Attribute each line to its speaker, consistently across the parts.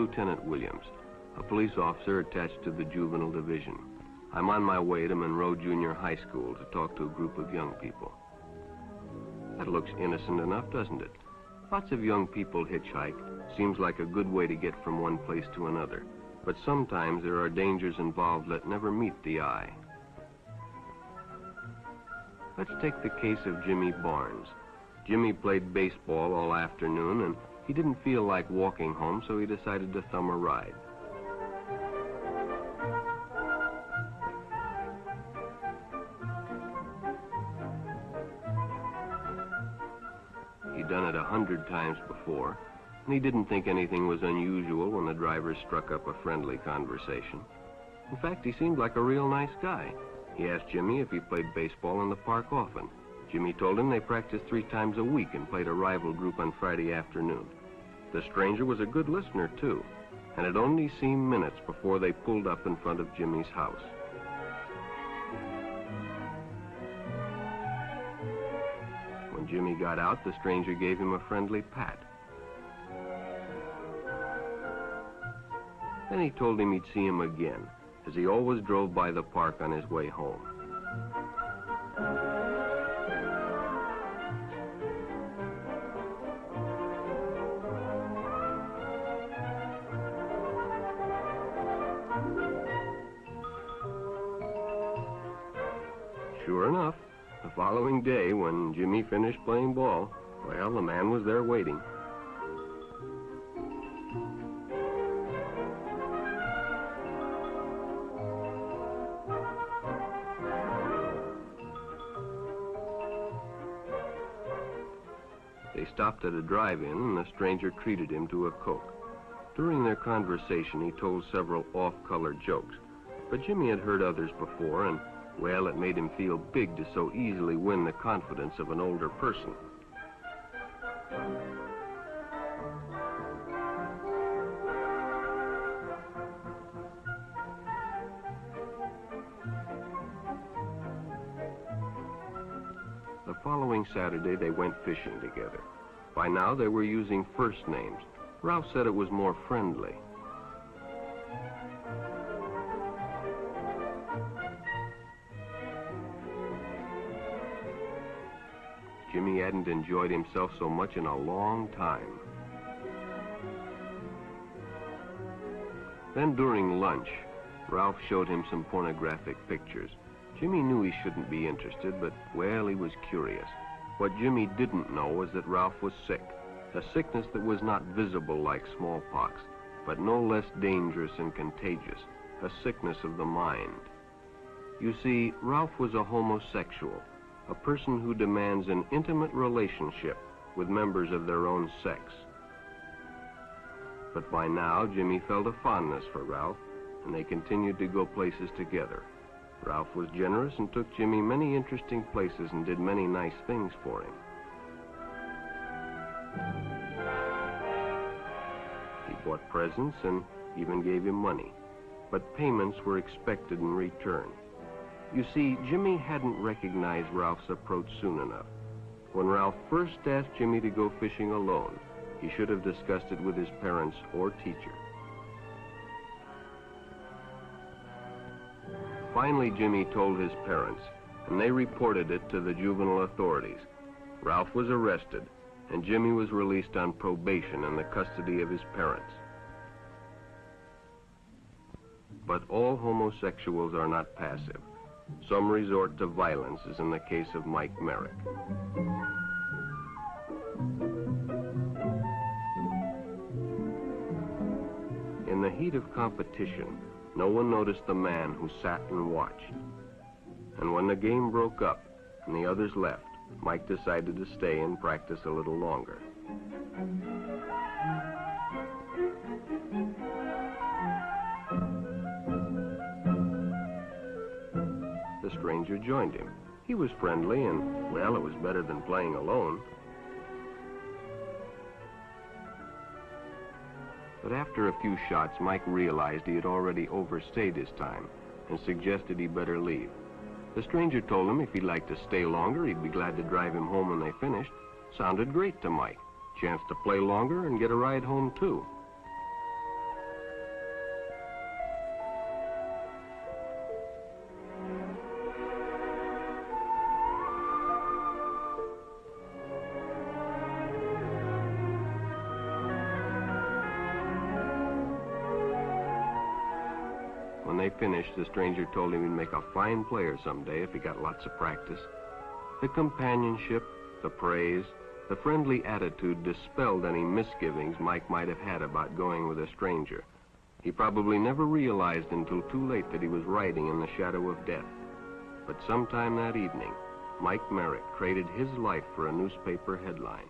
Speaker 1: Lieutenant Williams, a police officer attached to the Juvenile Division. I'm on my way to Monroe Junior High School to talk to a group of young people. That looks innocent enough, doesn't it? Lots of young people hitchhike. Seems like a good way to get from one place to another. But sometimes there are dangers involved that never meet the eye. Let's take the case of Jimmy Barnes. Jimmy played baseball all afternoon, and he didn't feel like walking home, so he decided to thumb a ride. He'd done it 100 times before, and he didn't think anything was unusual when the driver struck up a friendly conversation. In fact, he seemed like a real nice guy. He asked Jimmy if he played baseball in the park often. Jimmy told him they practiced 3 times a week and played a rival group on Friday afternoon. The stranger was a good listener, too, and it only seemed minutes before they pulled up in front of Jimmy's house. When Jimmy got out, the stranger gave him a friendly pat. Then he told him he'd see him again, as he always drove by the park on his way home. Sure enough, the following day, when Jimmy finished playing ball, well, the man was there waiting. They stopped at a drive-in, and the stranger treated him to a Coke. During their conversation, he told several off-color jokes, but Jimmy had heard others before, and, well, it made him feel big to so easily win the confidence of an older person. The following Saturday, they went fishing together. By now, they were using first names. Ralph said it was more friendly. Jimmy hadn't enjoyed himself so much in a long time. Then during lunch, Ralph showed him some pornographic pictures. Jimmy knew he shouldn't be interested, but, well, he was curious. What Jimmy didn't know was that Ralph was sick, a sickness that was not visible like smallpox, but no less dangerous and contagious, a sickness of the mind. You see, Ralph was a homosexual, a person who demands an intimate relationship with members of their own sex. But by now, Jimmy felt a fondness for Ralph, and they continued to go places together. Ralph was generous and took Jimmy many interesting places and did many nice things for him. He bought presents and even gave him money, but payments were expected in return. You see, Jimmy hadn't recognized Ralph's approach soon enough. When Ralph first asked Jimmy to go fishing alone, he should have discussed it with his parents or teacher. Finally, Jimmy told his parents, and they reported it to the juvenile authorities. Ralph was arrested, and Jimmy was released on probation in the custody of his parents. But all homosexuals are not passive. Some resort to violence, as in the case of Mike Merrick. In the heat of competition, no one noticed the man who sat and watched. And when the game broke up and the others left, Mike decided to stay and practice a little longer. The stranger joined him. He was friendly and, well, it was better than playing alone. But after a few shots, Mike realized he had already overstayed his time and suggested he better leave. The stranger told him if he'd like to stay longer, he'd be glad to drive him home when they finished. Sounded great to Mike. Chance to play longer and get a ride home, too. When they finished, the stranger told him he'd make a fine player someday if he got lots of practice. The companionship, the praise, the friendly attitude dispelled any misgivings Mike might have had about going with a stranger. He probably never realized until too late that he was riding in the shadow of death. But sometime that evening, Mike Merritt traded his life for a newspaper headline.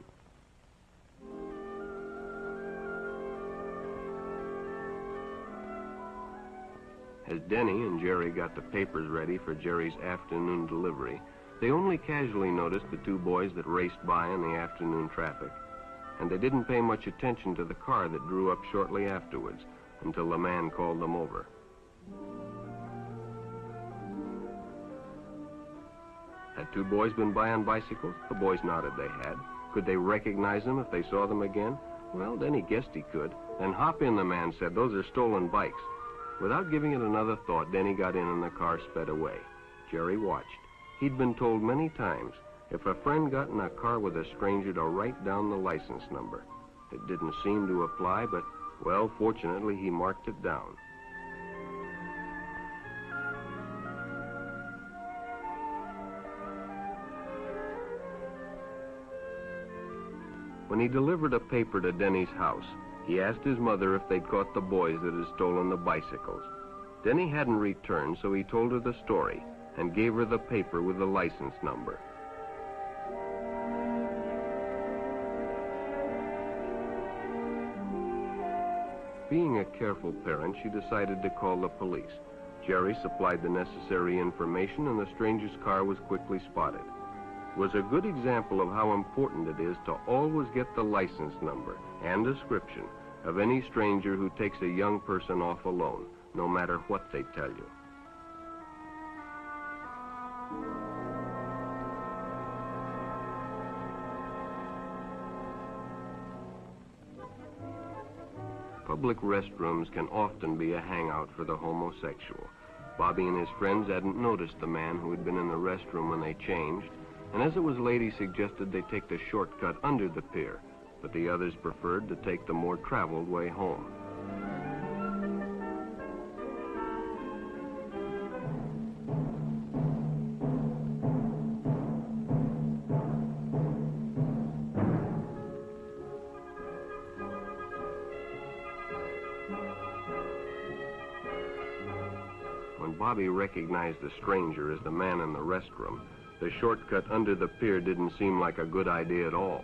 Speaker 1: As Denny and Jerry got the papers ready for Jerry's afternoon delivery, they only casually noticed the two boys that raced by in the afternoon traffic, and they didn't pay much attention to the car that drew up shortly afterwards until the man called them over. Had two boys been by on bicycles? The boys nodded they had. Could they recognize them if they saw them again? Well, Denny guessed he could. Then hop in, the man said. Those are stolen bikes. Without giving it another thought, Denny got in and the car sped away. Jerry watched. He'd been told many times, if a friend got in a car with a stranger, to write down the license number. It didn't seem to apply, but, well, fortunately, he marked it down. When he delivered a paper to Denny's house, he asked his mother if they'd caught the boys that had stolen the bicycles. Denny hadn't returned, so he told her the story and gave her the paper with the license number. Being a careful parent, she decided to call the police. Jerry supplied the necessary information, and the stranger's car was quickly spotted. It was a good example of how important it is to always get the license number and description of any stranger who takes a young person off alone, no matter what they tell you. Public restrooms can often be a hangout for the homosexual. Bobby and his friends hadn't noticed the man who had been in the restroom when they changed, and as it was late, he suggested they take the shortcut under the pier, but the others preferred to take the more traveled way home. When Bobby recognized the stranger as the man in the restroom, the shortcut under the pier didn't seem like a good idea at all.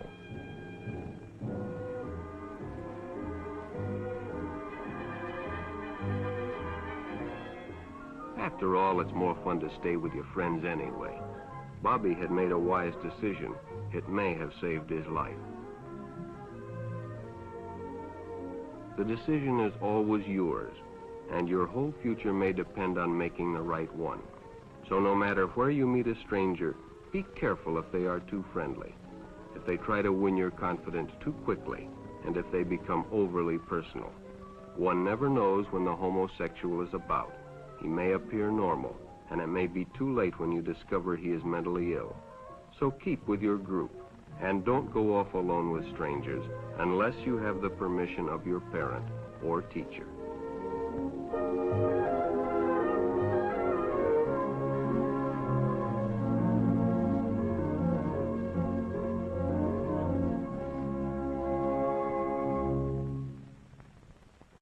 Speaker 1: After all, it's more fun to stay with your friends anyway. Bobby had made a wise decision. It may have saved his life. The decision is always yours, and your whole future may depend on making the right one. So no matter where you meet a stranger, be careful if they are too friendly, if they try to win your confidence too quickly, and if they become overly personal. One never knows when the homosexual is about. He may appear normal, and it may be too late when you discover he is mentally ill. So keep with your group, and don't go off alone with strangers unless you have the permission of your parent or teacher.